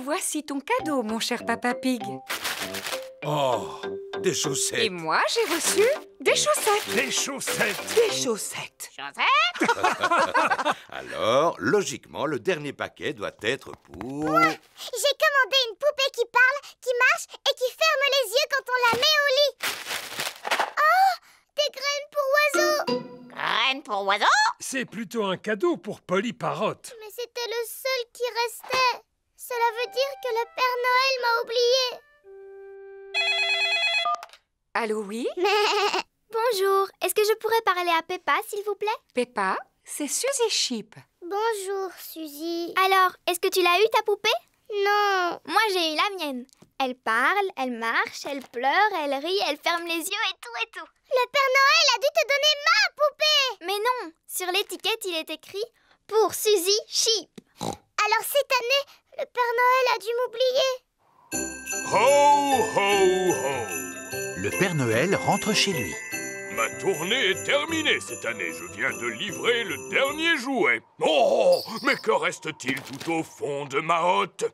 voici ton cadeau, mon cher Papa Pig. Oh, des chaussettes. Et moi, j'ai reçu des chaussettes. Des chaussettes. Des chaussettes. Alors, logiquement, le dernier paquet doit être pour... Ouais, j'ai commandé une poupée qui parle, qui marche et qui ferme les yeux quand on la met au lit. Oh, des graines pour oiseaux. Graines pour oiseaux? C'est plutôt un cadeau pour Polly Parrot. Mais c'était le seul qui restait. Cela veut dire que le Père Noël m'a oublié. Allô, oui? Bonjour, est-ce que je pourrais parler à Peppa, s'il vous plaît? Peppa, c'est Suzy Sheep. Bonjour, Suzy. Alors, est-ce que tu l'as eu, ta poupée? Non. Moi, j'ai eu la mienne. Elle parle, elle marche, elle pleure, elle rit, elle ferme les yeux et tout et tout. Le Père Noël a dû te donner ma poupée! Mais non, sur l'étiquette, il est écrit « Pour Suzy Sheep ». Alors cette année, le Père Noël a dû m'oublier. Ho, ho, ho! Le Père Noël rentre chez lui. Ma tournée est terminée cette année. Je viens de livrer le dernier jouet. Oh, mais que reste-t-il tout au fond de ma hotte?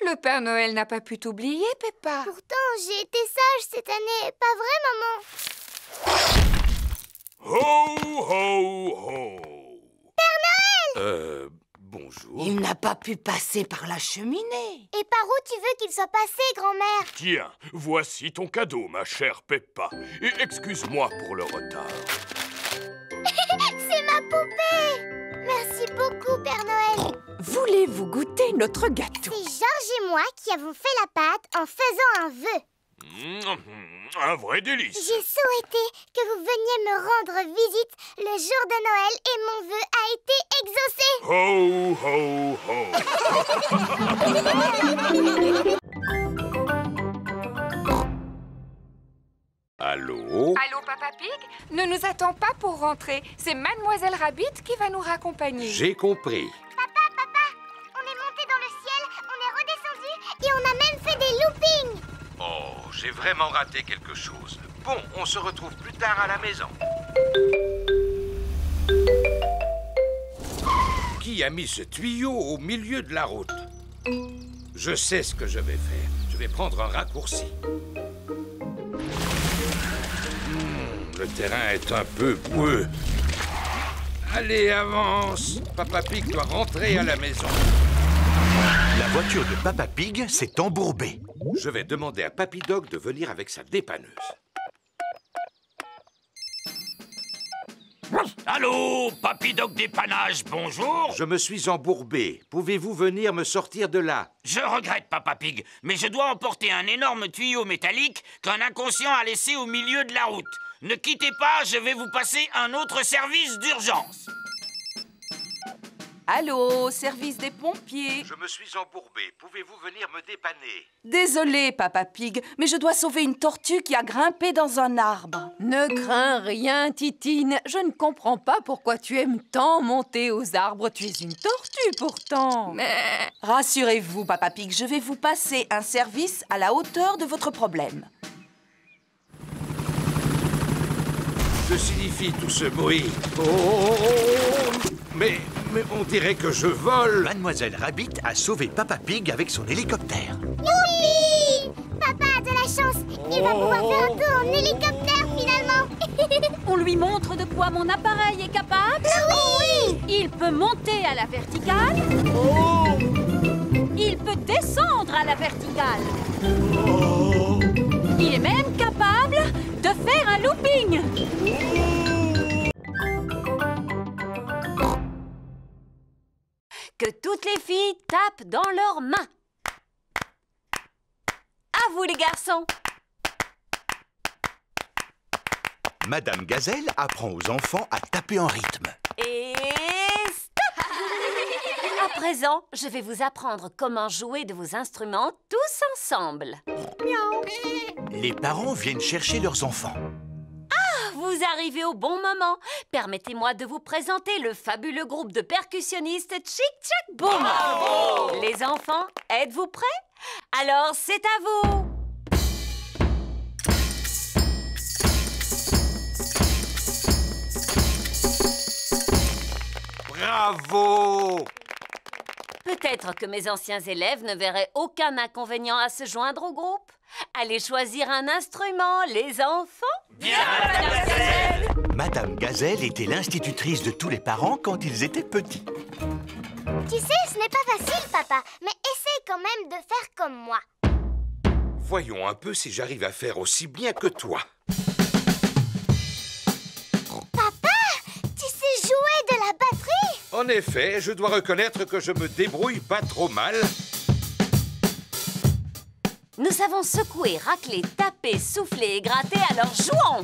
Le Père Noël n'a pas pu t'oublier, Peppa. Pourtant, j'ai été sage cette année, pas vrai, maman? Ho, ho, ho! Père Noël! Bonjour. Il n'a pas pu passer par la cheminée. Et par où tu veux qu'il soit passé, grand-mère? Tiens, voici ton cadeau, ma chère Peppa. Et excuse-moi pour le retard. C'est ma poupée! Merci beaucoup, Père Noël. Voulez-vous goûter notre gâteau? C'est Georges et moi qui avons fait la pâte en faisant un vœu. Un vrai délice. J'ai souhaité que vous veniez me rendre visite le jour de Noël et mon vœu a été exaucé. Ho, ho, ho. Allô? Allô, Papa Pig? Ne nous attends pas pour rentrer. C'est Mademoiselle Rabbit qui va nous raccompagner. J'ai compris. Papa, on est monté dans le ciel, on est redescendu et on a même fait des loopings. Oh, j'ai vraiment raté quelque chose. Bon, on se retrouve plus tard à la maison. Qui a mis ce tuyau au milieu de la route? Je sais ce que je vais faire. Je vais prendre un raccourci. Le terrain est un peu boueux. Allez, avance. Papa Pig doit rentrer à la maison. La voiture de Papa Pig s'est embourbée. Je vais demander à Papy Dog de venir avec sa dépanneuse. Allô, Papy Dog dépannage, bonjour. Je me suis embourbé. Pouvez-vous venir me sortir de là? Je regrette, Papa Pig, mais je dois emporter un énorme tuyau métallique qu'un inconscient a laissé au milieu de la route. Ne quittez pas, je vais vous passer un autre service d'urgence. Allô, service des pompiers. Je me suis embourbé. Pouvez-vous venir me dépanner? Désolé, Papa Pig, mais je dois sauver une tortue qui a grimpé dans un arbre. Ne crains rien, Titine. Je ne comprends pas pourquoi tu aimes tant monter aux arbres. Tu es une tortue, pourtant. Mais... Rassurez-vous, Papa Pig, je vais vous passer un service à la hauteur de votre problème. Que signifie tout ce bruit? Oh, mais on dirait que je vole. Mademoiselle Rabbit a sauvé Papa Pig avec son hélicoptère. Youpi! Papa a de la chance. Il va pouvoir faire un tour en hélicoptère, finalement. On lui montre de quoi mon appareil est capable. Oui! Il peut monter à la verticale. Il peut descendre à la verticale. Il est même capable de faire un looping. Que toutes les filles tapent dans leurs mains. À vous, les garçons. Madame Gazelle apprend aux enfants à taper en rythme. Et stop! À présent, je vais vous apprendre comment jouer de vos instruments tous ensemble. Miaou. Les parents viennent chercher leurs enfants. Vous arrivez au bon moment. Permettez-moi de vous présenter le fabuleux groupe de percussionnistes Chic Chac Boom. Bravo! Les enfants, êtes-vous prêts? Alors, c'est à vous. Bravo! Peut-être que mes anciens élèves ne verraient aucun inconvénient à se joindre au groupe. Allez choisir un instrument, les enfants. Bien, Madame Gazelle. Madame Gazelle était l'institutrice de tous les parents quand ils étaient petits. Tu sais, ce n'est pas facile, papa, mais essaye quand même de faire comme moi. Voyons un peu si j'arrive à faire aussi bien que toi. Papa, tu sais jouer de la batterie? En effet, je dois reconnaître que je me débrouille pas trop mal. Nous savons secouer, racler, taper, souffler et gratter, alors jouons!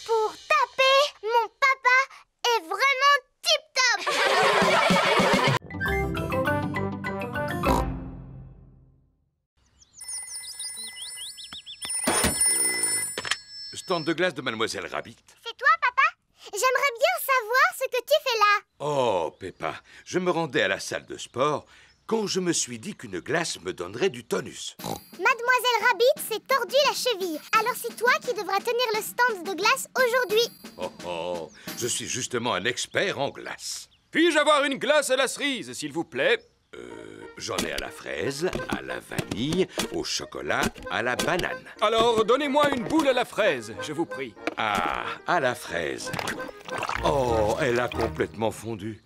Pour taper, mon papa est vraiment tip-top. Stand de glace de Mademoiselle Rabbit. C'est toi, papa? J'aimerais bien savoir ce que tu fais là. Oh, Peppa, je me rendais à la salle de sport quand je me suis dit qu'une glace me donnerait du tonus. Mademoiselle Rabbit s'est tordu la cheville. Alors c'est toi qui devras tenir le stand de glace aujourd'hui. Oh, oh, je suis justement un expert en glace. Puis-je avoir une glace à la cerise, s'il vous plaît? J'en ai à la fraise, à la vanille, au chocolat, à la banane. Alors, donnez-moi une boule à la fraise, je vous prie. Ah, à la fraise. Oh, elle a complètement fondu.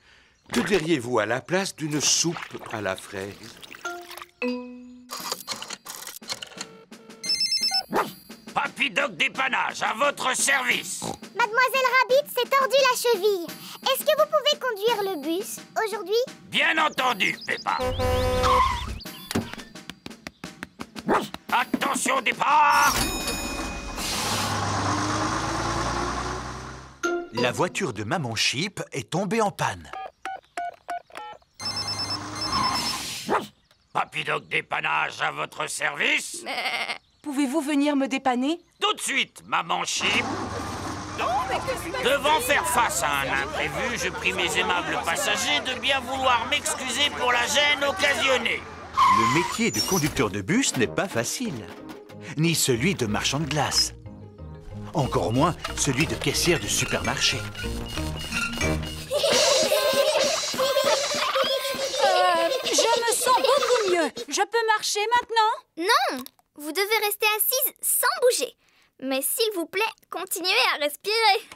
Que diriez-vous à la place d'une soupe à la fraise? Papy Doc dépannage, à votre service. Mademoiselle Rabbit s'est tordu la cheville. Est-ce que vous pouvez conduire le bus aujourd'hui? Bien entendu, Peppa. Attention, départ! La voiture de Maman Sheep est tombée en panne. Papy Doc dépannage, à votre service. Pouvez-vous venir me dépanner? Tout de suite, Maman Sheep. Devant faire face à un imprévu, je prie mes aimables passagers de bien vouloir m'excuser pour la gêne occasionnée. Le métier de conducteur de bus n'est pas facile. Ni celui de marchand de glace. Encore moins celui de caissière de supermarché. Je me sens beaucoup mieux. Je peux marcher maintenant? Non, vous devez rester assise sans bouger. Mais s'il vous plaît, continuez à respirer.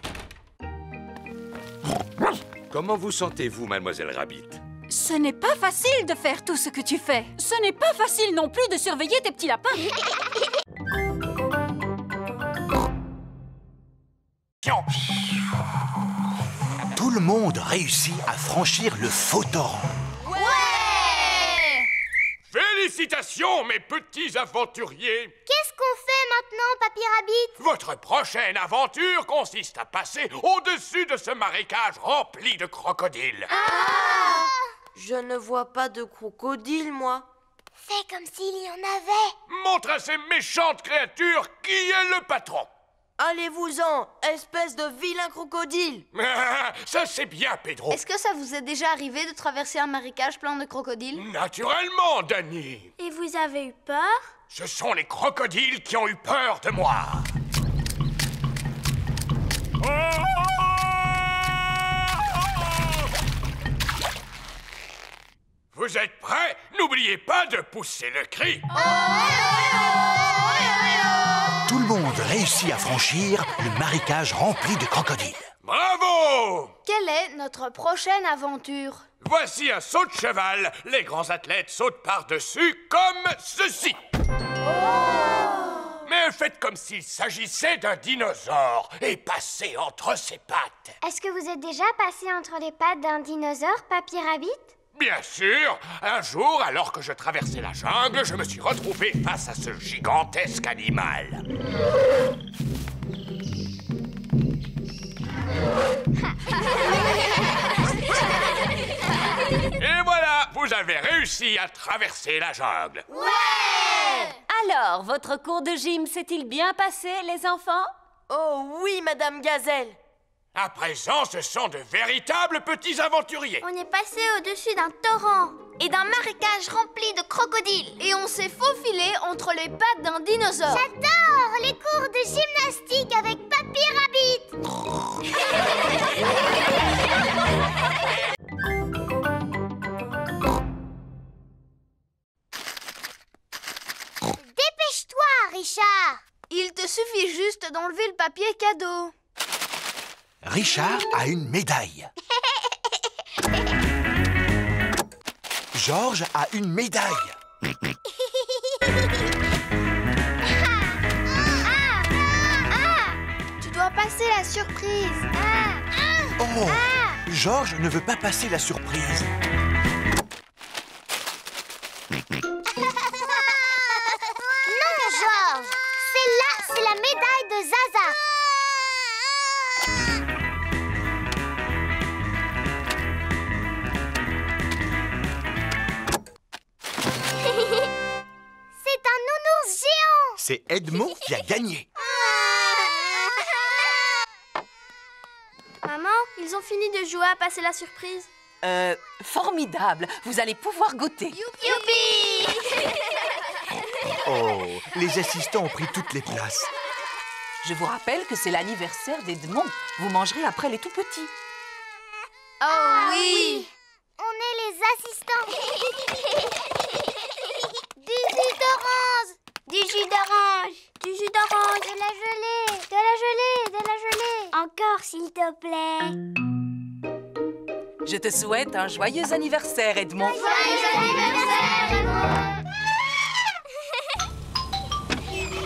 Comment vous sentez-vous, Mademoiselle Rabbit? Ce n'est pas facile de faire tout ce que tu fais. Ce n'est pas facile non plus de surveiller tes petits lapins. Tout le monde réussit à franchir le faux torrent. Félicitations, mes petits aventuriers! Qu'est-ce qu'on fait maintenant, Papy Rabbit? Votre prochaine aventure consiste à passer au-dessus de ce marécage rempli de crocodiles. Ah! Je ne vois pas de crocodile, moi. Fais comme s'il y en avait. Montre à ces méchantes créatures qui est le patron. Allez-vous-en, espèce de vilain crocodile! Ça, c'est bien, Pedro. Est-ce que ça vous est déjà arrivé de traverser un marécage plein de crocodiles? Naturellement, Danny. Et vous avez eu peur? Ce sont les crocodiles qui ont eu peur de moi. Vous êtes prêts? N'oubliez pas de pousser le cri. Tout le monde réussit à franchir le marécage rempli de crocodiles. Bravo! Quelle est notre prochaine aventure? Voici un saut de cheval. Les grands athlètes sautent par-dessus comme ceci. Mais faites comme s'il s'agissait d'un dinosaure et passez entre ses pattes. Est-ce que vous êtes déjà passé entre les pattes d'un dinosaure, Papy Rabbit? Bien sûr. Un jour, alors que je traversais la jungle, je me suis retrouvé face à ce gigantesque animal. Et voilà, vous avez réussi à traverser la jungle. Ouais! Alors, votre cours de gym s'est-il bien passé, les enfants? Oh oui, Madame Gazelle. À présent, ce sont de véritables petits aventuriers. On est passé au-dessus d'un torrent et d'un marécage rempli de crocodiles. Et on s'est faufilé entre les pattes d'un dinosaure. J'adore les cours de gymnastique avec Papy Rabbit. Dépêche-toi, Richard. Il te suffit juste d'enlever le papier cadeau. Richard a une médaille. Georges a une médaille. Tu dois passer la surprise. Oh, Georges ne veut pas passer la surprise. Non, Georges. Celle-là, c'est la médaille de Zaza. C'est un nounours géant. C'est Edmond qui a gagné. Maman, ils ont fini de jouer à passer la surprise. Formidable. Vous allez pouvoir goûter. Youpi. Oh, les assistants ont pris toutes les places. Je vous rappelle que c'est l'anniversaire d'Edmond. Vous mangerez après les tout-petits. Oh oui. On est les assistants. Du jus d'orange. Du jus d'orange. Du jus d'orange. De la gelée. De la gelée. De la gelée. Encore, s'il te plaît. Je te souhaite un joyeux anniversaire, Edmond. Joyeux anniversaire, Edmond.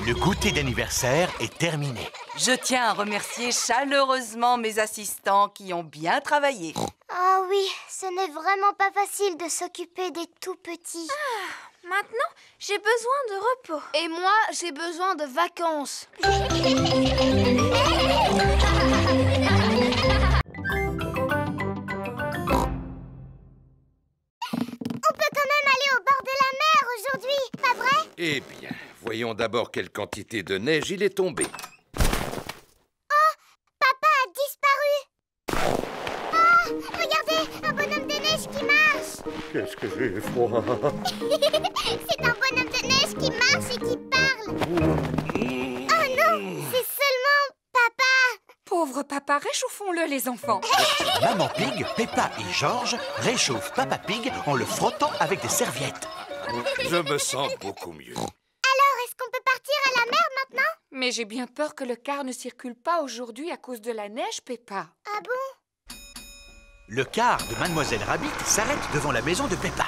Le goûter d'anniversaire est terminé. Je tiens à remercier chaleureusement mes assistants qui ont bien travaillé. Ah oui, ce n'est vraiment pas facile de s'occuper des tout-petits. Maintenant, j'ai besoin de repos. Et moi, j'ai besoin de vacances. On peut quand même aller au bord de la mer aujourd'hui, pas vrai? Eh bien, voyons d'abord quelle quantité de neige il est tombé. Oh, papa a disparu. Ah, regardez, un bonhomme de neige qui marche. Qu'est-ce que j'ai froid. C'est un bonhomme de neige qui marche et qui parle. Oh non, c'est seulement papa. Pauvre papa, réchauffons-le, les enfants. Maman Pig, Peppa et Georges réchauffent Papa Pig en le frottant avec des serviettes. Je me sens beaucoup mieux. Alors, est-ce qu'on peut partir à la mer maintenant? Mais j'ai bien peur que le car ne circule pas aujourd'hui à cause de la neige, Peppa. Ah bon? Le car de Mademoiselle Rabbit s'arrête devant la maison de Peppa.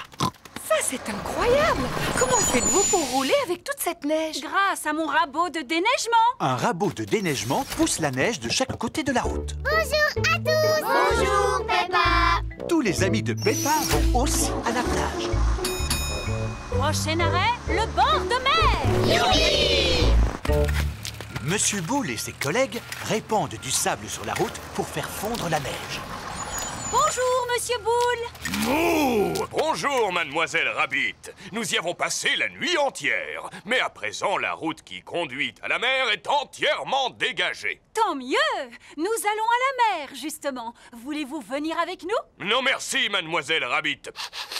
Ça, c'est incroyable! Comment faites-vous pour rouler avec toute cette neige? Grâce à mon rabot de déneigement. Un rabot de déneigement pousse la neige de chaque côté de la route. Bonjour à tous. Bonjour, Peppa. Tous les amis de Peppa vont aussi à la plage. Prochain arrêt, le bord de mer. Youpi! Monsieur Boule et ses collègues répandent du sable sur la route pour faire fondre la neige. Bonjour, Monsieur Boule. Mouh! Bonjour, Mademoiselle Rabbit. Nous y avons passé la nuit entière. Mais à présent, la route qui conduit à la mer est entièrement dégagée. Tant mieux. Nous allons à la mer, justement. Voulez-vous venir avec nous? Non merci, Mademoiselle Rabbit.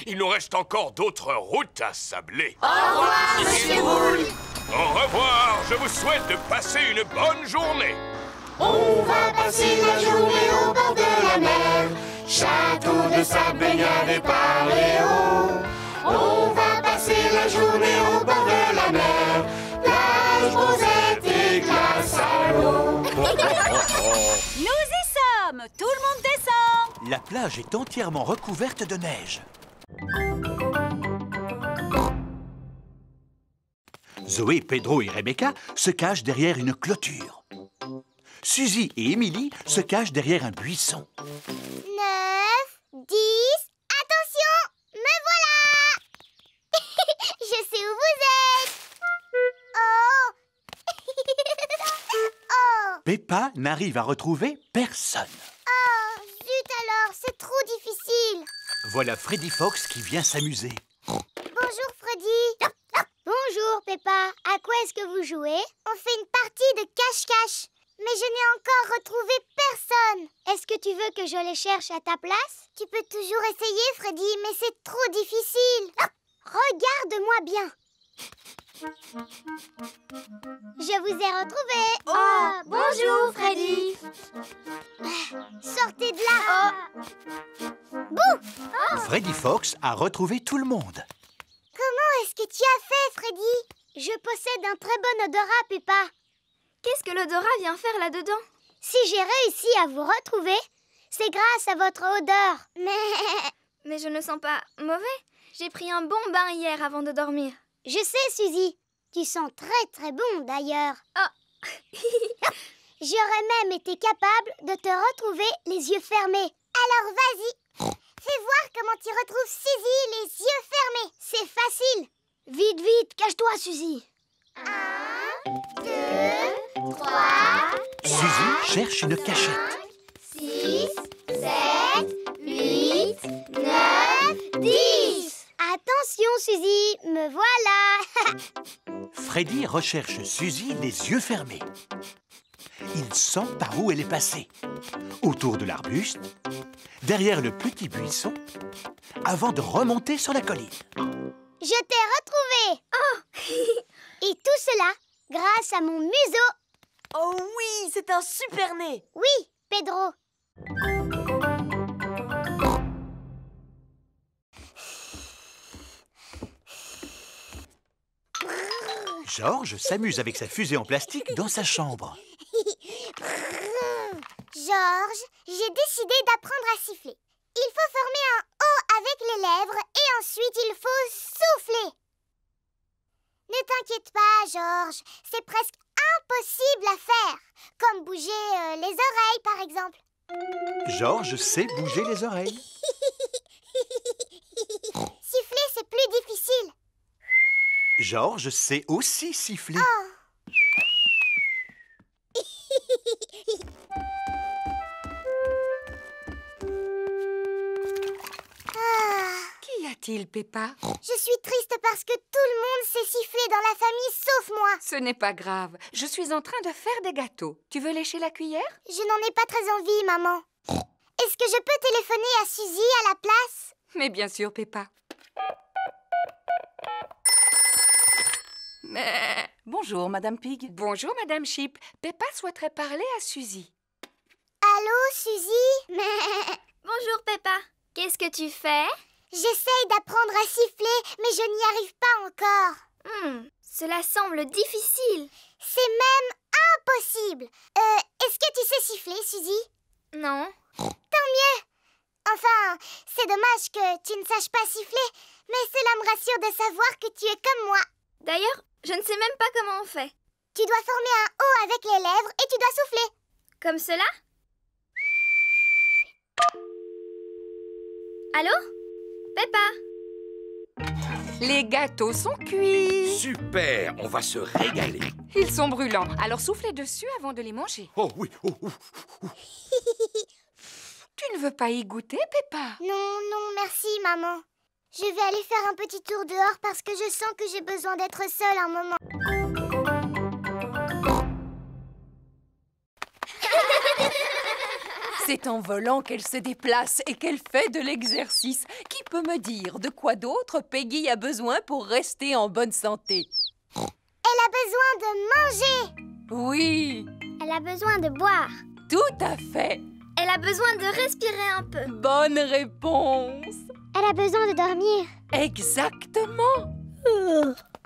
Il nous reste encore d'autres routes à sabler. Au revoir, Monsieur Boule. Au revoir. Je vous souhaite de passer une bonne journée. On va passer la journée au bord de la mer. Château de sable, baignade et paléo. On va passer la journée au bord de la mer. Plage, rosette et glace à l'eau. Nous y sommes. Tout le monde descend. La plage est entièrement recouverte de neige. Zoé, Pedro et Rebecca se cachent derrière une clôture. Suzy et Émilie se cachent derrière un buisson. 9, 10, attention, me voilà. Je sais où vous êtes. Oh. Oh. Peppa n'arrive à retrouver personne. Oh, zut alors, c'est trop difficile. Voilà Freddy Fox qui vient s'amuser. Bonjour Freddy. Bonjour Peppa, à quoi est-ce que vous jouez? On fait une partie de cache-cache. Mais je n'ai encore retrouvé personne. Est-ce que tu veux que je les cherche à ta place? Tu peux toujours essayer, Freddy, mais c'est trop difficile. Regarde-moi bien. Je vous ai retrouvé. Oh, bonjour, Freddy. Sortez de là. Bouh! Freddy Fox a retrouvé tout le monde. Comment est-ce que tu as fait, Freddy? Je possède un très bon odorat, Peppa. Qu'est-ce que l'odorat vient faire là-dedans? Si j'ai réussi à vous retrouver, c'est grâce à votre odeur. Mais je ne sens pas mauvais. J'ai pris un bon bain hier avant de dormir. Je sais, Suzy. Tu sens très très bon, d'ailleurs. Oh. J'aurais même été capable de te retrouver les yeux fermés. Alors vas-y, fais voir comment tu retrouves Suzy les yeux fermés. C'est facile. Vite, vite, cache-toi, Suzy. 1, 2, 3, Suzy cherche une cachette. 6, 7, 8, 9, 10. Attention, Suzy, me voilà. Freddy recherche Suzy les yeux fermés. Il sent par où elle est passée. Autour de l'arbuste, derrière le petit buisson, avant de remonter sur la colline. Je t'ai retrouvé. Oh. Et tout cela grâce à mon museau. Oh oui, c'est un super nez. Oui, Pedro. George s'amuse avec sa fusée en plastique dans sa chambre. George, j'ai décidé d'apprendre à siffler. Il faut former un O avec les lèvres et ensuite il faut souffler. Ne t'inquiète pas, George, c'est presque impossible à faire. Comme bouger les oreilles, par exemple. George sait bouger les oreilles. Siffler, c'est plus difficile. George sait aussi siffler. Oh. Qu'y a-t-il, Peppa? Je suis triste parce que tout le monde sait siffler dans la famille sauf moi. Ce n'est pas grave. Je suis en train de faire des gâteaux. Tu veux lécher la cuillère? Je n'en ai pas très envie, maman. Est-ce que je peux téléphoner à Suzy à la place? Mais bien sûr, Peppa. Bonjour, Madame Pig. Bonjour, Madame Sheep. Peppa souhaiterait parler à Suzy. Allô, Suzy? Bonjour, Peppa. Qu'est-ce que tu fais? J'essaye d'apprendre à siffler, mais je n'y arrive pas encore. Cela semble difficile. C'est même impossible. Est-ce que tu sais siffler, Suzy? Non. Tant mieux. Enfin, c'est dommage que tu ne saches pas siffler, mais cela me rassure de savoir que tu es comme moi. D'ailleurs, je ne sais même pas comment on fait. Tu dois former un O avec les lèvres et tu dois souffler. Comme cela? Allô? Peppa? Les gâteaux sont cuits. Super, on va se régaler. Ils sont brûlants, alors soufflez dessus avant de les manger. Oh oui, oh. Tu ne veux pas y goûter, Peppa? Non, merci, maman. Je vais aller faire un petit tour dehors parce que je sens que j'ai besoin d'être seule un moment. C'est en volant qu'elle se déplace et qu'elle fait de l'exercice. Qui peut me dire de quoi d'autre Peggy a besoin pour rester en bonne santé? Elle a besoin de manger. Oui. Elle a besoin de boire. Tout à fait. Elle a besoin de respirer un peu. Bonne réponse. Elle a besoin de dormir. Exactement.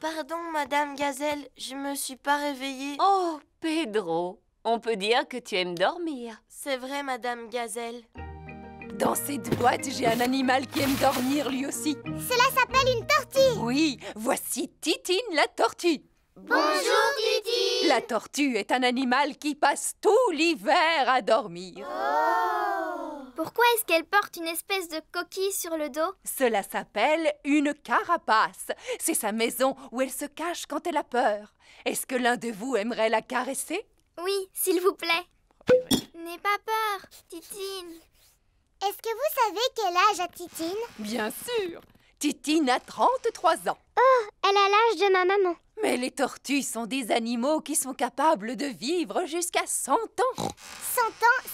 Pardon, Madame Gazelle, je me suis pas réveillée. Oh, Pedro, on peut dire que tu aimes dormir. C'est vrai, Madame Gazelle. Dans cette boîte, j'ai un animal qui aime dormir lui aussi. Cela s'appelle une tortue. Oui, voici Titine la tortue. Bonjour, Titine. La tortue est un animal qui passe tout l'hiver à dormir. Pourquoi est-ce qu'elle porte une espèce de coquille sur le dos? Cela s'appelle une carapace. C'est sa maison où elle se cache quand elle a peur. Est-ce que l'un de vous aimerait la caresser? Oui, s'il vous plaît. N'aie pas peur, Titine. Est-ce que vous savez quel âge a Titine? Bien sûr. Titine a 33 ans. Oh, elle a l'âge de ma maman. Mais les tortues sont des animaux qui sont capables de vivre jusqu'à 100 ans. 100 ans,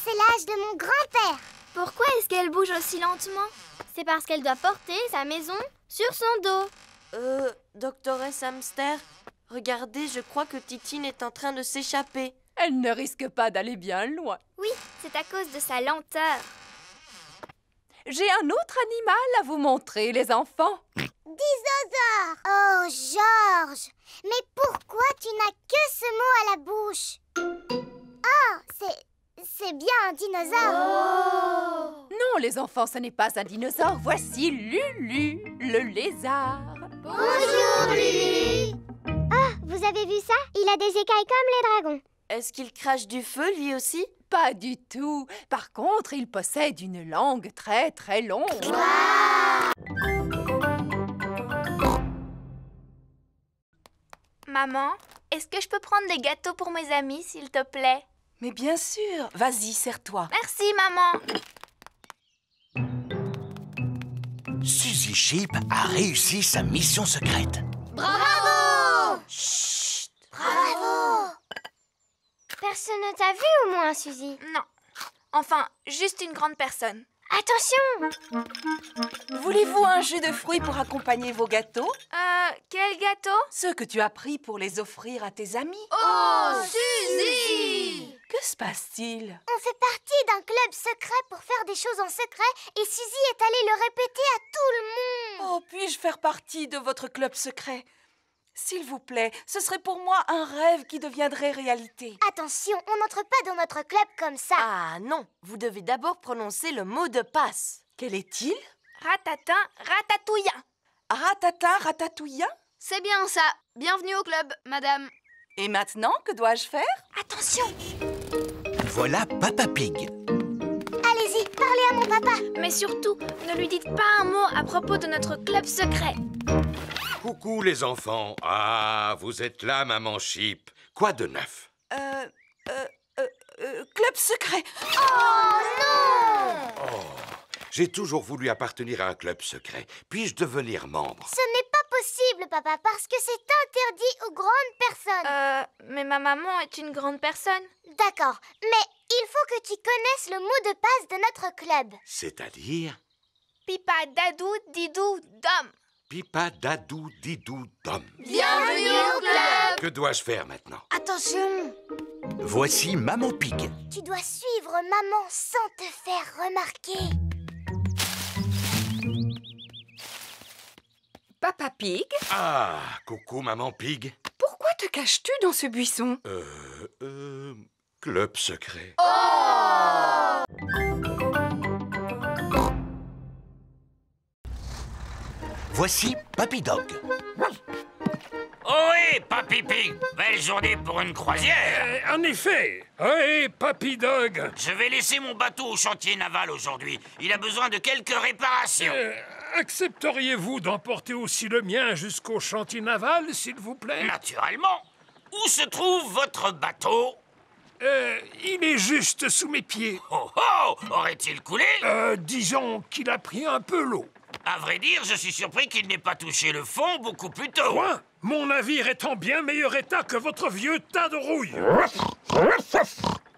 c'est l'âge de mon grand-père. Pourquoi est-ce qu'elle bouge aussi lentement? C'est parce qu'elle doit porter sa maison sur son dos. Doctoresse Hamster, regardez, je crois que Titine est en train de s'échapper. Elle ne risque pas d'aller bien loin. Oui, c'est à cause de sa lenteur. J'ai un autre animal à vous montrer, les enfants. Dinosaure! Oh, Georges! Mais pourquoi tu n'as que ce mot à la bouche? Oh, c'est bien un dinosaure! Oh. Non, les enfants, ce n'est pas un dinosaure. Voici Lulu, le lézard. Bonjour, Lulu! Oh, vous avez vu ça? Il a des écailles comme les dragons. Est-ce qu'il crache du feu, lui aussi? Pas du tout. Par contre, il possède une langue très très longue. Maman, est-ce que je peux prendre des gâteaux pour mes amis, s'il te plaît? Mais bien sûr. Vas-y, serre-toi. Merci, maman. Suzy Sheep a réussi sa mission secrète. Bravo! Chut! Bravo! Personne ne t'a vu au moins, Suzy? Non. Enfin, juste une grande personne. Attention! Voulez-vous un jus de fruits pour accompagner vos gâteaux? Quel gâteau? Ceux que tu as pris pour les offrir à tes amis. Oh, Suzy! Que se passe-t-il? On fait partie d'un club secret pour faire des choses en secret et Suzy est allée le répéter à tout le monde. Oh, puis-je faire partie de votre club secret? S'il vous plaît, ce serait pour moi un rêve qui deviendrait réalité. Attention, on n'entre pas dans notre club comme ça. Ah non, vous devez d'abord prononcer le mot de passe. Quel est-il? Ratatin, ratatouillant. Ratatin, ratatouillant? C'est bien ça. Bienvenue au club, madame. Et maintenant, que dois-je faire? Attention! Voilà Papa Pig. Allez-y, parlez à mon papa. Mais surtout, ne lui dites pas un mot à propos de notre club secret. Coucou les enfants. Ah, vous êtes là, maman Sheep. Quoi de neuf? Club secret. Oh non! Oh, j'ai toujours voulu appartenir à un club secret. Puis-je devenir membre? Ce n'est pas possible, papa, parce que c'est interdit aux grandes personnes. Mais ma maman est une grande personne. D'accord, mais il faut que tu connaisses le mot de passe de notre club. C'est-à-dire? Pipa, dadou, didou, dom. Pipa, dadou, didou, dom. Bienvenue au club! Que dois-je faire maintenant? Attention! Voici Maman Pig. Tu dois suivre maman sans te faire remarquer. Papa Pig? Ah, coucou maman Pig. Pourquoi te caches-tu dans ce buisson? Club secret. Oh! Voici Papy Dog. Ohé, Papy Pig! Belle journée pour une croisière! En effet! Ohé, Papy Dog! Je vais laisser mon bateau au chantier naval aujourd'hui. Il a besoin de quelques réparations. Accepteriez-vous d'emporter aussi le mien jusqu'au chantier naval, s'il vous plaît? Naturellement! Où se trouve votre bateau? Il est juste sous mes pieds. Oh oh! Aurait-il coulé? Disons qu'il a pris un peu l'eau. À vrai dire, je suis surpris qu'il n'ait pas touché le fond beaucoup plus tôt. Quoi? Mon navire est en bien meilleur état que votre vieux tas de rouille.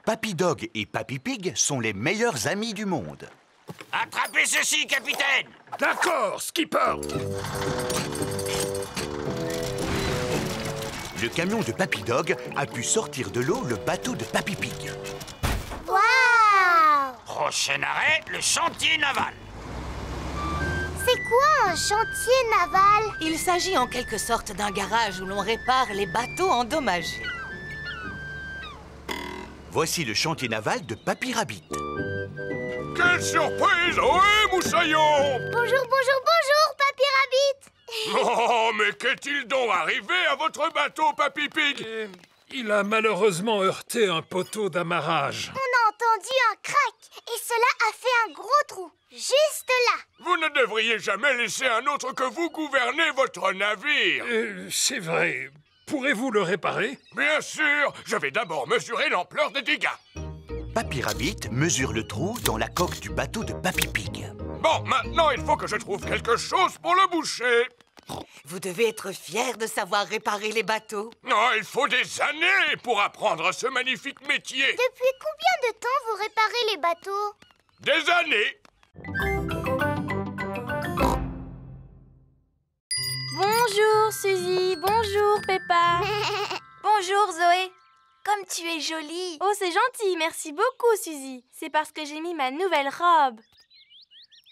Papy Dog et Papy Pig sont les meilleurs amis du monde. Attrapez ceci, capitaine! D'accord, skipper. Le camion de Papy Dog a pu sortir de l'eau le bateau de Papy Pig. Waouh! Prochain arrêt, le chantier naval. C'est quoi un chantier naval? Il s'agit en quelque sorte d'un garage où l'on répare les bateaux endommagés. Voici le chantier naval de Papy Rabbit. Quelle surprise! Ohé, moussaillon! Bonjour, bonjour, bonjour, Papy Rabbit! Oh, mais qu'est-il donc arrivé à votre bateau, Papy Pig? Il a malheureusement heurté un poteau d'amarrage. On a entendu un crack et cela a fait un gros trou, juste là. Vous ne devriez jamais laisser un autre que vous gouverner votre navire. C'est vrai. Pourrez-vous le réparer? Bien sûr. Je vais d'abord mesurer l'ampleur des dégâts. Papy Rabbit mesure le trou dans la coque du bateau de Papy Pig. Bon, maintenant, il faut que je trouve quelque chose pour le boucher. Vous devez être fier de savoir réparer les bateaux. Non, il faut des années pour apprendre ce magnifique métier. Depuis combien de temps vous réparez les bateaux? Des années. Bonjour Suzy, bonjour Peppa. Bonjour Zoé. Comme tu es jolie. Oh, c'est gentil, merci beaucoup Suzy. C'est parce que j'ai mis ma nouvelle robe.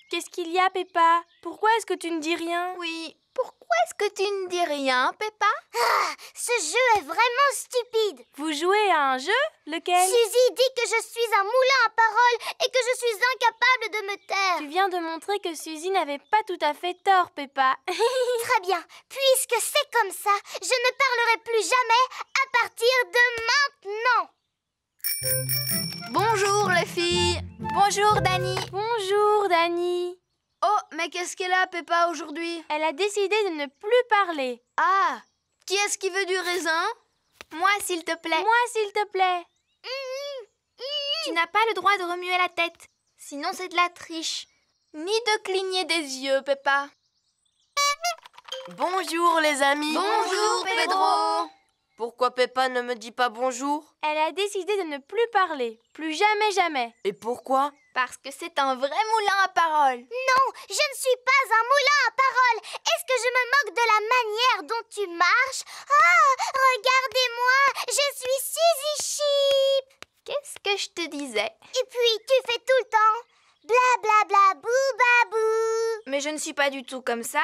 Qu'est-ce qu'il y a Peppa? Pourquoi est-ce que tu ne dis rien? Oui, pourquoi est-ce que tu ne dis rien, Peppa? Ah, ce jeu est vraiment stupide. Vous jouez à un jeu? Lequel? Suzy dit que je suis un moulin à paroles et que je suis incapable de me taire. Tu viens de montrer que Suzy n'avait pas tout à fait tort, Peppa. Très bien, puisque c'est comme ça, je ne parlerai plus jamais à partir de maintenant. Bonjour les filles. Bonjour Dani. Bonjour Dani. Oh, mais qu'est-ce qu'elle a, Peppa, aujourd'hui? Elle a décidé de ne plus parler. Ah, qui est-ce qui veut du raisin? Moi, s'il te plaît. Moi, s'il te plaît. Tu n'as pas le droit de remuer la tête, sinon c'est de la triche. Ni de cligner des yeux, Peppa. Bonjour les amis. Bonjour, Pedro. Pourquoi Peppa ne me dit pas bonjour? Elle a décidé de ne plus parler. Plus jamais, jamais. Et pourquoi? Parce que c'est un vrai moulin à paroles. Non, je ne suis pas un moulin à paroles. Est-ce que je me moque de la manière dont tu marches? Oh, regardez-moi, je suis Suzy Sheep. Qu'est-ce que je te disais? Et puis, tu fais tout le temps bla bla bla bou babou. Mais je ne suis pas du tout comme ça.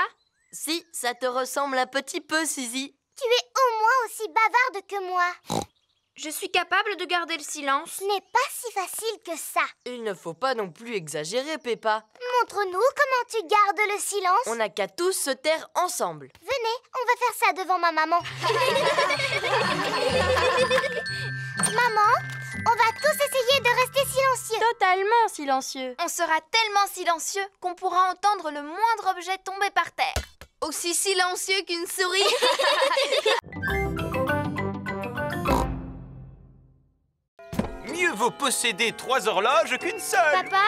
Si, ça te ressemble un petit peu, Suzy. Tu es au moins aussi bavarde que moi. Je suis capable de garder le silence. Ce n'est pas si facile que ça. Il ne faut pas non plus exagérer, Peppa. Montre-nous comment tu gardes le silence. On n'a qu'à tous se taire ensemble. Venez, on va faire ça devant ma maman. Maman, on va tous essayer de rester silencieux. Totalement silencieux. On sera tellement silencieux qu'on pourra entendre le moindre objet tomber par terre. Aussi silencieux qu'une souris. Mieux vaut posséder 3 horloges qu'une seule. Papa,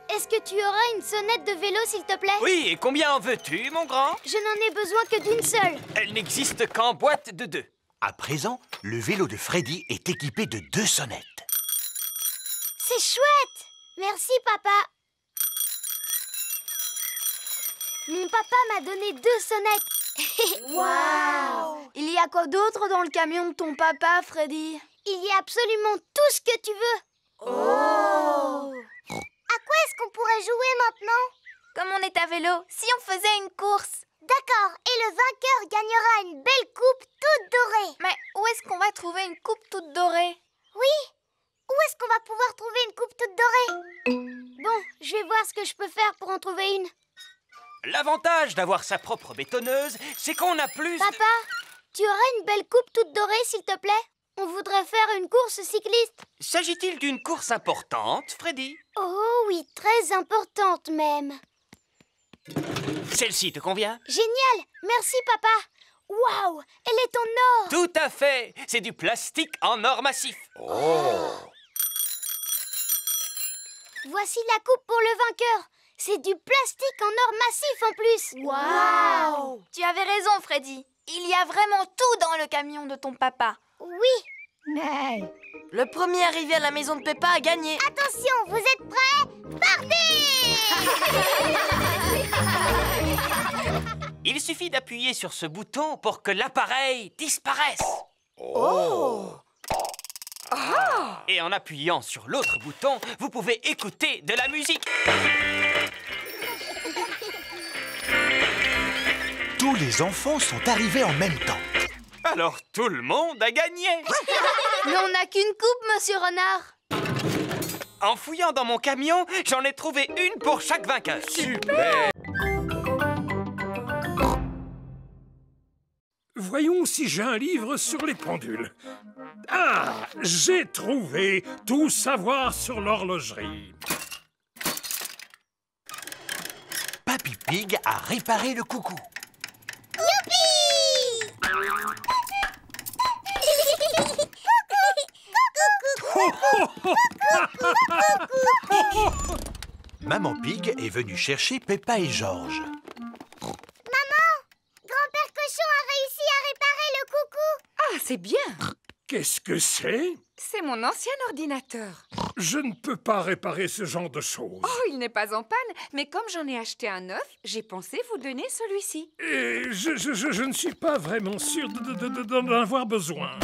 est-ce que tu auras une sonnette de vélo, s'il te plaît? Oui, et combien en veux-tu, mon grand? Je n'en ai besoin que d'une seule. Elle n'existe qu'en boîte de 2. À présent, le vélo de Freddy est équipé de 2 sonnettes. C'est chouette. Merci, papa. Mon papa m'a donné 2 sonnettes. Waouh! Il y a quoi d'autre dans le camion de ton papa, Freddy? Il y a absolument tout ce que tu veux. Oh! À quoi est-ce qu'on pourrait jouer maintenant? Comme on est à vélo, si on faisait une course. D'accord, et le vainqueur gagnera une belle coupe toute dorée. Mais où est-ce qu'on va trouver une coupe toute dorée? Oui, où est-ce qu'on va pouvoir trouver une coupe toute dorée? Bon, je vais voir ce que je peux faire pour en trouver une. L'avantage d'avoir sa propre bétonneuse, c'est qu'on a plus... Papa, tu aurais une belle coupe toute dorée, s'il te plaît? On voudrait faire une course cycliste. S'agit-il d'une course importante, Freddy? Oh oui, très importante même. Celle-ci te convient? Génial, merci papa. Waouh, elle est en or. Tout à fait, c'est du plastique en or massif. Oh! Voici la coupe pour le vainqueur. C'est du plastique en or massif en plus. Waouh! Tu avais raison, Freddy. Il y a vraiment tout dans le camion de ton papa. Oui. Le premier arrivé à la maison de Peppa a gagné. Attention, vous êtes prêts? Partez! Il suffit d'appuyer sur ce bouton pour que l'appareil disparaisse. Oh! Et en appuyant sur l'autre bouton, vous pouvez écouter de la musique. Tous les enfants sont arrivés en même temps. Alors tout le monde a gagné. Mais on n'a qu'une coupe, monsieur Renard. En fouillant dans mon camion, j'en ai trouvé une pour chaque vainqueur. Super! Voyons si j'ai un livre sur les pendules. Ah, j'ai trouvé Tout savoir sur l'horlogerie. Papy Pig a réparé le coucou. Youpi! Oh, oh, Maman Pig est venue chercher Peppa et Georges. Maman, grand-père Cochon a réussi à réparer le coucou. Ah, c'est bien. Qu'est-ce que c'est? C'est mon ancien ordinateur. Je ne peux pas réparer ce genre de choses. Oh, il n'est pas en panne, mais comme j'en ai acheté un neuf, j'ai pensé vous donner celui-ci. Et je ne suis pas vraiment sûr d'en avoir besoin.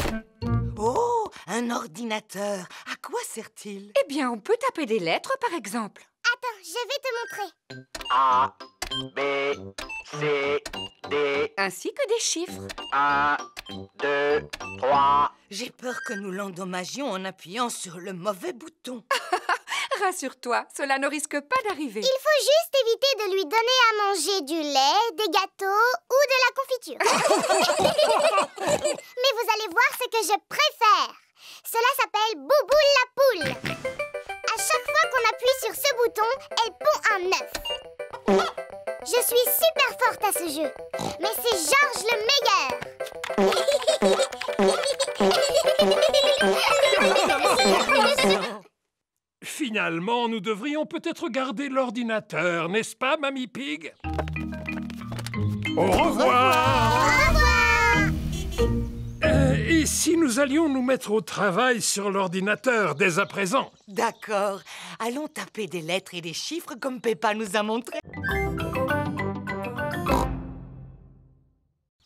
Oh, un ordinateur. À quoi sert-il? Eh bien, on peut taper des lettres, par exemple. Attends, je vais te montrer. A, B, C, D. Ainsi que des chiffres. 1, 2, 3. J'ai peur que nous l'endommagions en appuyant sur le mauvais bouton. Rassure-toi, cela ne risque pas d'arriver. Il faut juste éviter de lui donner à manger du lait, des gâteaux ou de la confiture. Mais vous allez voir ce que je préfère. Cela s'appelle Bouboule la poule. À chaque fois qu'on appuie sur ce bouton, elle pond un œuf. Je suis super forte à ce jeu, mais c'est Georges le meilleur. Finalement, nous devrions peut-être garder l'ordinateur, n'est-ce pas, Mamie Pig? Au revoir! Au revoir! Et si nous allions nous mettre au travail sur l'ordinateur dès à présent? D'accord. Allons taper des lettres et des chiffres comme Peppa nous a montré.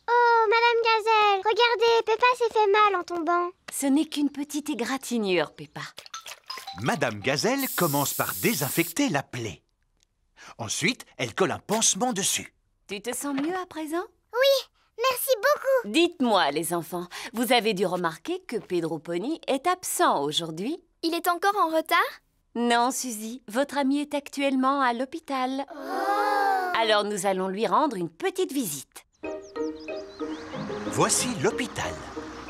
Oh, Madame Gazelle, regardez, Peppa s'est fait mal en tombant. Ce n'est qu'une petite égratignure, Peppa. Madame Gazelle commence par désinfecter la plaie. Ensuite, elle colle un pansement dessus. Tu te sens mieux à présent? Oui, merci beaucoup. Dites-moi, les enfants, vous avez dû remarquer que Pedro Pony est absent aujourd'hui? Il est encore en retard? Non, Suzy, votre ami est actuellement à l'hôpital. Alors nous allons lui rendre une petite visite. Voici l'hôpital.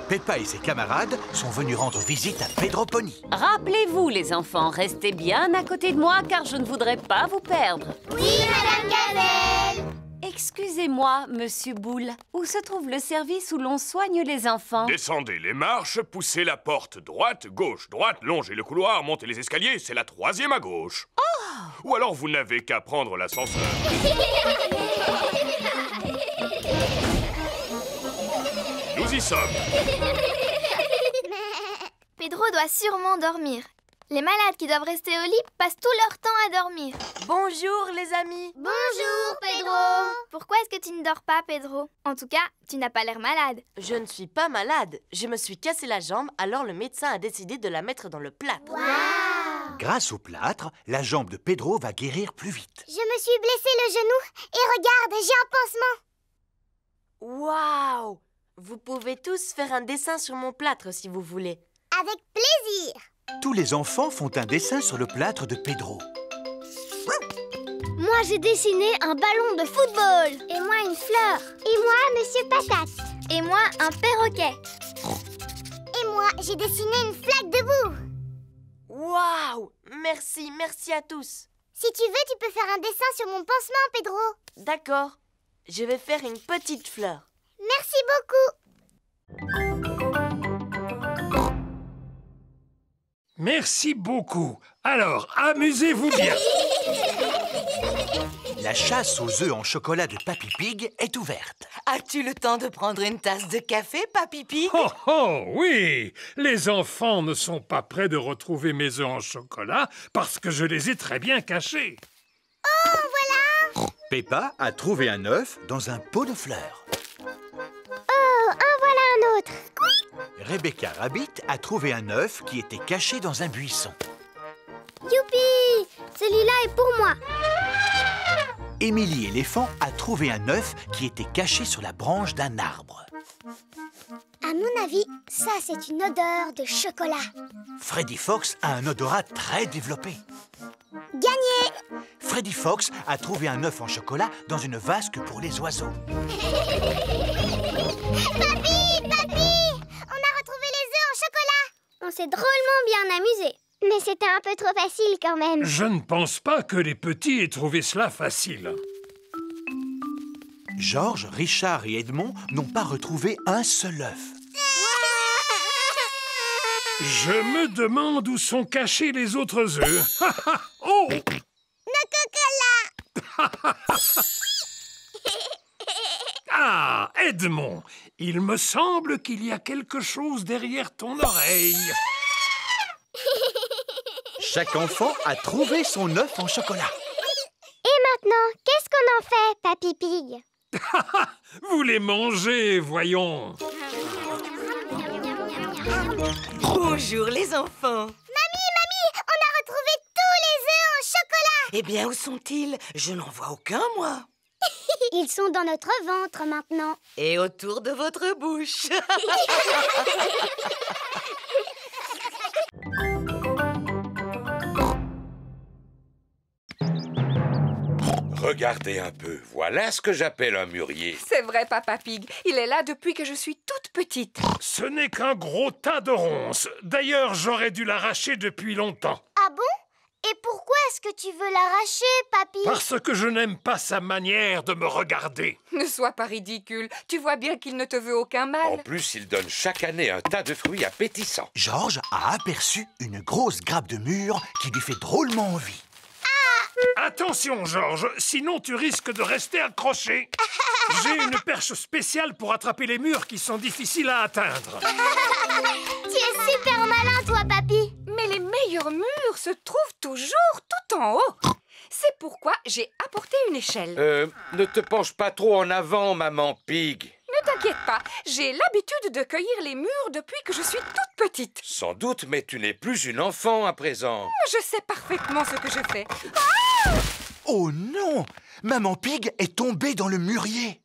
Peppa et ses camarades sont venus rendre visite à Pedro Pony. Rappelez-vous, les enfants, restez bien à côté de moi car je ne voudrais pas vous perdre. Oui, Madame Gazelle. Excusez-moi, Monsieur Boule, où se trouve le service où l'on soigne les enfants? Descendez les marches, poussez la porte droite, gauche, droite, longez le couloir, montez les escaliers, c'est la 3e à gauche. Oh! Ou alors vous n'avez qu'à prendre l'ascenseur. Nous y sommes. Pedro doit sûrement dormir. Les malades qui doivent rester au lit passent tout leur temps à dormir. Bonjour les amis. Bonjour Pedro. Pourquoi est-ce que tu ne dors pas, Pedro? En tout cas, tu n'as pas l'air malade. Je ne suis pas malade. Je me suis cassé la jambe, alors le médecin a décidé de la mettre dans le plâtre. Wow. Grâce au plâtre, la jambe de Pedro va guérir plus vite. Je me suis blessé le genou et regarde, j'ai un pansement. Waouh! Vous pouvez tous faire un dessin sur mon plâtre si vous voulez. Avec plaisir. Tous les enfants font un dessin sur le plâtre de Pedro. Moi, j'ai dessiné un ballon de football. Et moi, une fleur. Et moi, Monsieur Patate. Et moi, un perroquet. Et moi, j'ai dessiné une flaque de boue. Waouh! Merci, merci à tous. Si tu veux, tu peux faire un dessin sur mon pansement, Pedro. D'accord. Je vais faire une petite fleur. Merci beaucoup. Merci beaucoup. Alors, amusez-vous bien. La chasse aux œufs en chocolat de Papy Pig est ouverte. As-tu le temps de prendre une tasse de café, Papy Pig? Oh, oh, oui. Les enfants ne sont pas prêts de retrouver mes œufs en chocolat parce que je les ai très bien cachés. Oh, voilà. Peppa a trouvé un œuf dans un pot de fleurs. Oh, en voilà un autre. Rebecca Rabbit a trouvé un œuf qui était caché dans un buisson. Youpi! Celui-là est pour moi. Émilie Éléphant a trouvé un œuf qui était caché sur la branche d'un arbre. À mon avis, ça, c'est une odeur de chocolat. Freddy Fox a un odorat très développé. Gagné! Freddy Fox a trouvé un œuf en chocolat dans une vasque pour les oiseaux. Papy! Papy! On a retrouvé les œufs en chocolat! On s'est drôlement bien amusé. Mais c'était un peu trop facile quand même. Je ne pense pas que les petits aient trouvé cela facile. Georges, Richard et Edmond n'ont pas retrouvé un seul œuf. Je me demande où sont cachés les autres œufs. Oh! Ah, Edmond, il me semble qu'il y a quelque chose derrière ton oreille. Chaque enfant a trouvé son œuf en chocolat. Et maintenant, qu'est-ce qu'on en fait, Papy Pig? Vous les mangez, voyons. Bonjour les enfants. Mamie, on a retrouvé tous les œufs en chocolat. Eh bien, où sont-ils? Je n'en vois aucun, moi. Ils sont dans notre ventre maintenant. Et autour de votre bouche. Regardez un peu, voilà ce que j'appelle un mûrier. C'est vrai, Papa Pig. Il est là depuis que je suis toute petite. Ce n'est qu'un gros tas de ronces. D'ailleurs, j'aurais dû l'arracher depuis longtemps. Ah bon? Et pourquoi est-ce que tu veux l'arracher, Papy? Parce que je n'aime pas sa manière de me regarder. Ne sois pas ridicule. Tu vois bien qu'il ne te veut aucun mal. En plus, il donne chaque année un tas de fruits appétissants. Georges a aperçu une grosse grappe de mûre qui lui fait drôlement envie. Attention, Georges, sinon tu risques de rester accroché. J'ai une perche spéciale pour attraper les mûres qui sont difficiles à atteindre. Tu es super malin, toi, Papy. Mais les meilleures mûres se trouvent toujours tout en haut. C'est pourquoi j'ai apporté une échelle. Ne te penche pas trop en avant, maman Pig. Ne t'inquiète pas, j'ai l'habitude de cueillir les mûres depuis que je suis toute petite. Sans doute, mais tu n'es plus une enfant à présent. Je sais parfaitement ce que je fais. Oh non! Maman Pig est tombée dans le mûrier.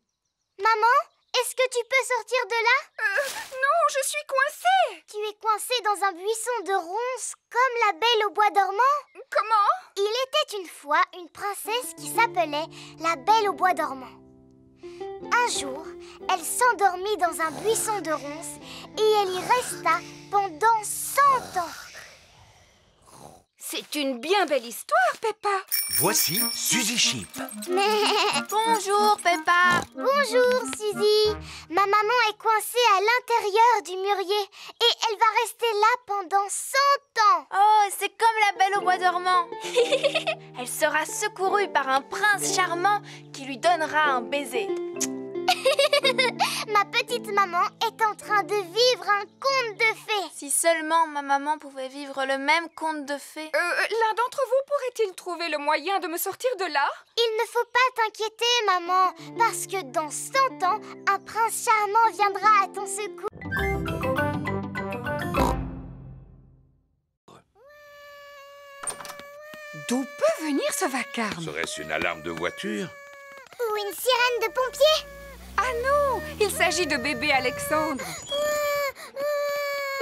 Maman, est-ce que tu peux sortir de là? Non, je suis coincée. Tu es coincée dans un buisson de ronces comme la Belle au bois dormant? Comment? Il était une fois une princesse qui s'appelait la Belle au bois dormant. Un jour, elle s'endormit dans un buisson de ronces et elle y resta pendant 100 ans. C'est une bien belle histoire, Peppa. Voici Suzy Sheep. Bonjour, Peppa. Bonjour, Suzy. Ma maman est coincée à l'intérieur du mûrier et elle va rester là pendant 100 ans. Oh, c'est comme la Belle au bois dormant. Elle sera secourue par un prince charmant qui lui donnera un baiser. Ma petite maman est en train de vivre un conte de fées. Si seulement ma maman pouvait vivre le même conte de fées. L'un d'entre vous pourrait-il trouver le moyen de me sortir de là? Il ne faut pas t'inquiéter, maman, parce que dans 100 ans, un prince charmant viendra à ton secours. D'où peut venir ce vacarme? Serait-ce une alarme de voiture? Ou une sirène de pompier? Ah non, il s'agit de bébé Alexandre.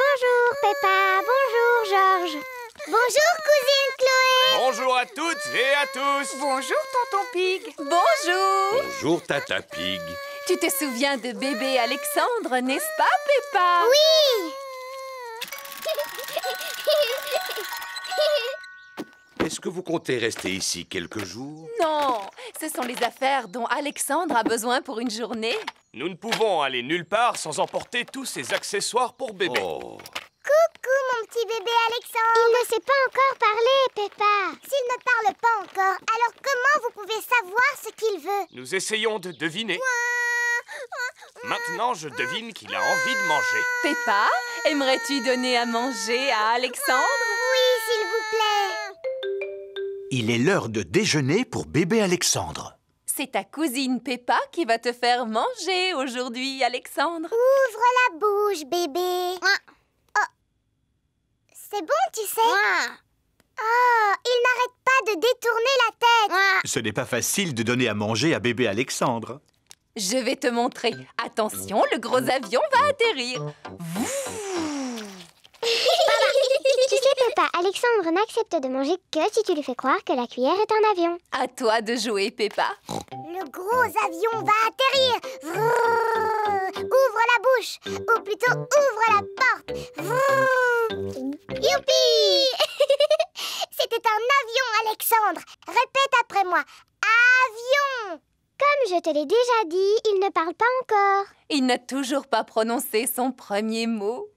Bonjour, Peppa. Bonjour, Georges. Bonjour, cousine Chloé. Bonjour à toutes et à tous. Bonjour, tonton Pig. Bonjour. Bonjour, Tata Pig. Tu te souviens de bébé Alexandre, n'est-ce pas, Peppa? Oui. Est-ce que vous comptez rester ici quelques jours? Non, ce sont les affaires dont Alexandre a besoin pour une journée. Nous ne pouvons aller nulle part sans emporter tous ces accessoires pour bébé. Oh. Coucou, mon petit bébé Alexandre. Il ne sait pas encore parler, Peppa. S'il ne parle pas encore, alors comment vous pouvez savoir ce qu'il veut? Nous essayons de deviner. Maintenant, je devine qu'il a envie de manger. Peppa, aimerais-tu donner à manger à Alexandre? Oui, s'il vous plaît. Il est l'heure de déjeuner pour bébé Alexandre. C'est ta cousine Peppa qui va te faire manger aujourd'hui, Alexandre. Ouvre la bouche, bébé. Oh. C'est bon, tu sais. Oh, il n'arrête pas de détourner la tête. Ce n'est pas facile de donner à manger à bébé Alexandre. Je vais te montrer. Attention, le gros avion va atterrir. Tu sais, Peppa, Alexandre n'accepte de manger que si tu lui fais croire que la cuillère est un avion. À toi de jouer, Peppa. Le gros avion va atterrir. Ouvre la bouche, ou plutôt ouvre la porte. Youpi. C'était un avion, Alexandre. Répète après moi. Avion. Comme je te l'ai déjà dit, il ne parle pas encore. Il n'a toujours pas prononcé son premier mot.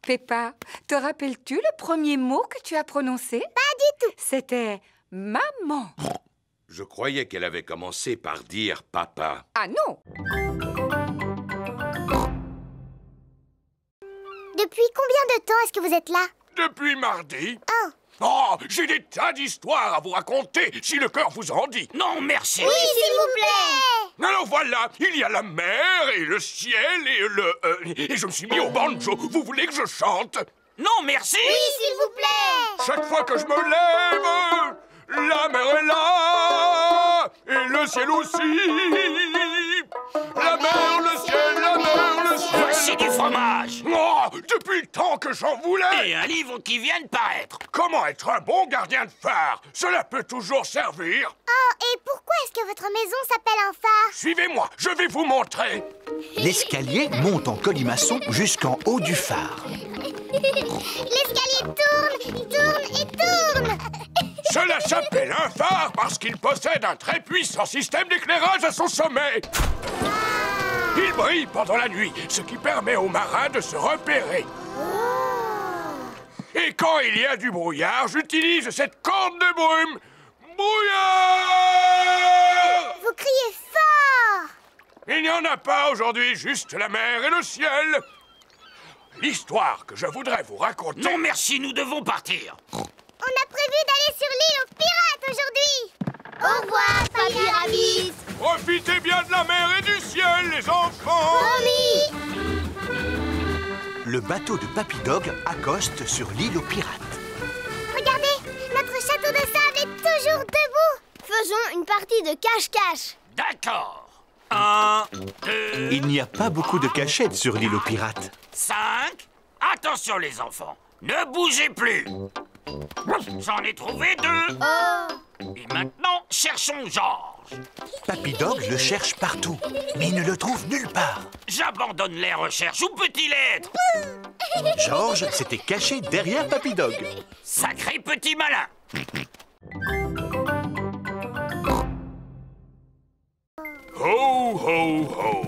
Peppa, te rappelles-tu le premier mot que tu as prononcé? Pas du tout. C'était maman. Je croyais qu'elle avait commencé par dire papa. Ah non! Depuis combien de temps est-ce que vous êtes là? Depuis mardi. Oh. Oh, j'ai des tas d'histoires à vous raconter, si le cœur vous en dit. Non, merci. Oui, s'il vous plaît. Alors voilà, il y a la mer et le ciel et et je me suis mis au banjo. Vous voulez que je chante? Non, merci. Oui, s'il vous plaît. Chaque fois que je me lève, la mer est là et le ciel aussi. La mer, le ciel, la mer, le ciel. Voici du fromage. Oh, depuis le temps que j'en voulais. Et un livre qui vient de paraître. Comment être un bon gardien de phare? Cela peut toujours servir. Oh, et pourquoi est-ce que votre maison s'appelle un phare? Suivez-moi, je vais vous montrer. L'escalier monte en colimaçon jusqu'en haut du phare. L'escalier tourne, tourne et tourne. Cela s'appelle un phare parce qu'il possède un très puissant système d'éclairage à son sommet. Il brille pendant la nuit, ce qui permet aux marins de se repérer. Et quand il y a du brouillard, j'utilise cette corne de brume. Brouillard! Vous criez fort. Il n'y en a pas aujourd'hui, juste la mer et le ciel. L'histoire que je voudrais vous raconter... Non, merci, nous devons partir. On a prévu d'aller sur l'île aux pirates aujourd'hui. Au revoir, Papy Rabbit. Profitez bien de la mer et du ciel, les enfants. Promis. Le bateau de Papy Dog accoste sur l'île aux pirates. Regardez, notre château de sable est toujours debout. Faisons une partie de cache-cache. D'accord. 1, 2... Il n'y a pas beaucoup de cachettes sur l'île aux pirates. 5. Attention les enfants, ne bougez plus. J'en ai trouvé 2. Et maintenant, cherchons Georges. Papy Dog le cherche partout, mais il ne le trouve nulle part. J'abandonne les recherches. Où peut-il être? Georges s'était caché derrière Papy Dog. Sacré petit malin. Ho, ho, ho.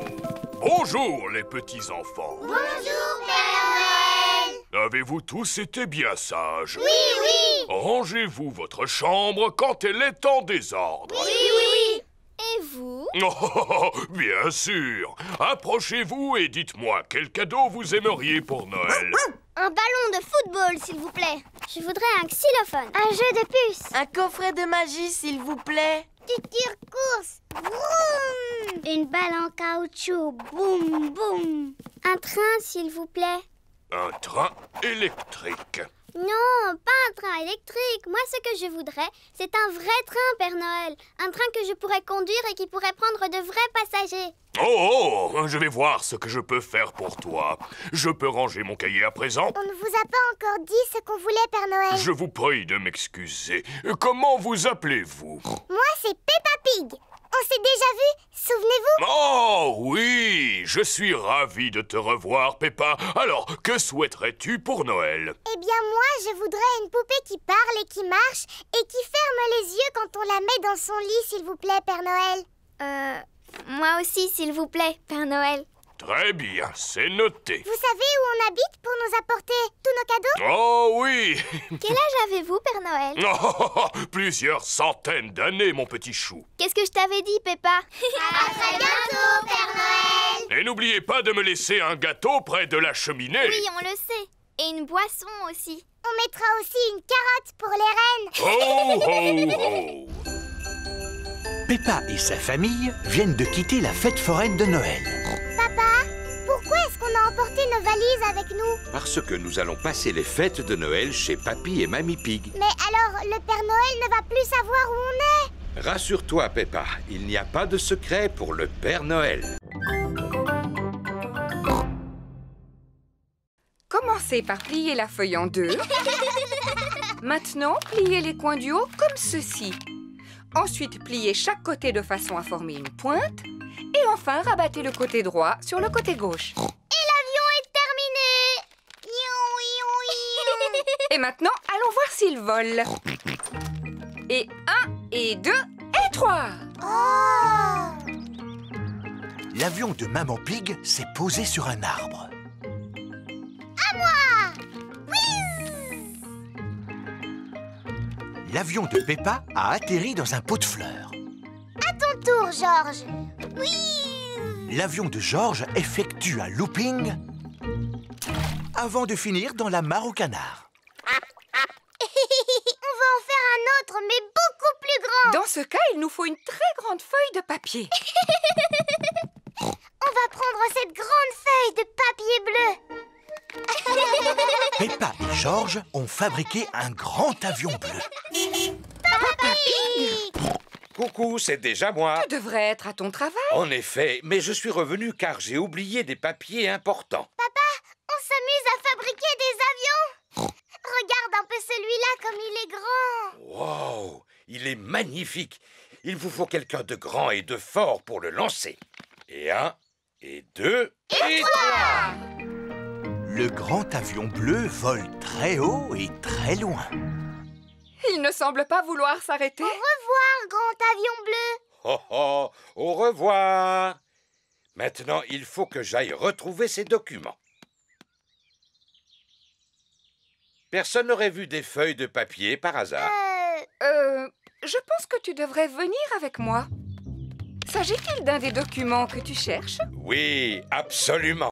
Bonjour, les petits-enfants. Bonjour, Père Noël. Avez-vous tous été bien sages? Oui, oui. Rangez-vous votre chambre quand elle est en désordre. Oui, oui. Et vous? Oh, bien sûr. Approchez-vous et dites-moi quel cadeau vous aimeriez pour Noël. Un ballon de football, s'il vous plaît. Je voudrais un xylophone. Un jeu de puces. Un coffret de magie, s'il vous plaît. Du tire-course. Vroom. Une balle en caoutchouc. Boum, boum. Un train, s'il vous plaît. Un train électrique. Non, pas un train électrique. Moi, ce que je voudrais, c'est un vrai train, Père Noël. Un train que je pourrais conduire et qui pourrait prendre de vrais passagers. Oh, je vais voir ce que je peux faire pour toi. Je peux ranger mon cahier à présent? On ne vous a pas encore dit ce qu'on voulait, Père Noël. Je vous prie de m'excuser. Comment vous appelez-vous? Moi, c'est Peppa Pig. On s'est déjà vu, souvenez-vous? Oh oui, je suis ravi de te revoir, Peppa. Alors, que souhaiterais-tu pour Noël? Eh bien, moi, je voudrais une poupée qui parle et qui marche et qui ferme les yeux quand on la met dans son lit, s'il vous plaît, Père Noël. Moi aussi, s'il vous plaît, Père Noël. Très bien, c'est noté. Vous savez où on habite pour nous apporter tous nos cadeaux? Oh oui. Quel âge avez-vous, Père Noël? Oh, plusieurs centaines d'années, mon petit chou. Qu'est-ce que je t'avais dit, Peppa? À très bientôt, Père Noël. Et n'oubliez pas de me laisser un gâteau près de la cheminée. Oui, on le sait. Et une boisson aussi. On mettra aussi une carotte pour les reines. Ho, ho, ho. Peppa et sa famille viennent de quitter la fête foraine de Noël. Papa, pourquoi est-ce qu'on a emporté nos valises avec nous? Parce que nous allons passer les fêtes de Noël chez Papy et Mamie Pig. Mais alors, le Père Noël ne va plus savoir où on est. Rassure-toi, Peppa, il n'y a pas de secret pour le Père Noël. Commencez par plier la feuille en deux. Maintenant, pliez les coins du haut comme ceci. Ensuite, pliez chaque côté de façon à former une pointe. Et enfin, rabattez le côté droit sur le côté gauche. Et l'avion est terminé. Et maintenant, allons voir s'il vole. Et 1, et 2, et 3. Oh! L'avion de Maman Pig s'est posé sur un arbre. À moi! l'avion de Peppa a atterri dans un pot de fleurs. À ton tour, Georges. Oui. L'avion de Georges effectue un looping avant de finir dans la mare au canard. On va en faire un autre, mais beaucoup plus grand. Dans ce cas, il nous faut une très grande feuille de papier. On va prendre cette grande feuille de papier bleu. Peppa et Georges ont fabriqué un grand avion bleu. Papa Pig! Coucou, c'est déjà moi. Tu devrais être à ton travail. En effet, mais je suis revenu car j'ai oublié des papiers importants. Papa, on s'amuse à fabriquer des avions. Regarde un peu celui-là comme il est grand. Wow, il est magnifique. Il vous faut quelqu'un de grand et de fort pour le lancer. Et 1, et 2, et 3. Le grand avion bleu vole très haut et très loin. Il ne semble pas vouloir s'arrêter. Au revoir, grand avion bleu. Oh oh, au revoir. Maintenant, il faut que j'aille retrouver ces documents. Personne n'aurait vu des feuilles de papier par hasard? Je pense que tu devrais venir avec moi. S'agit-il d'un des documents que tu cherches? Oui, absolument.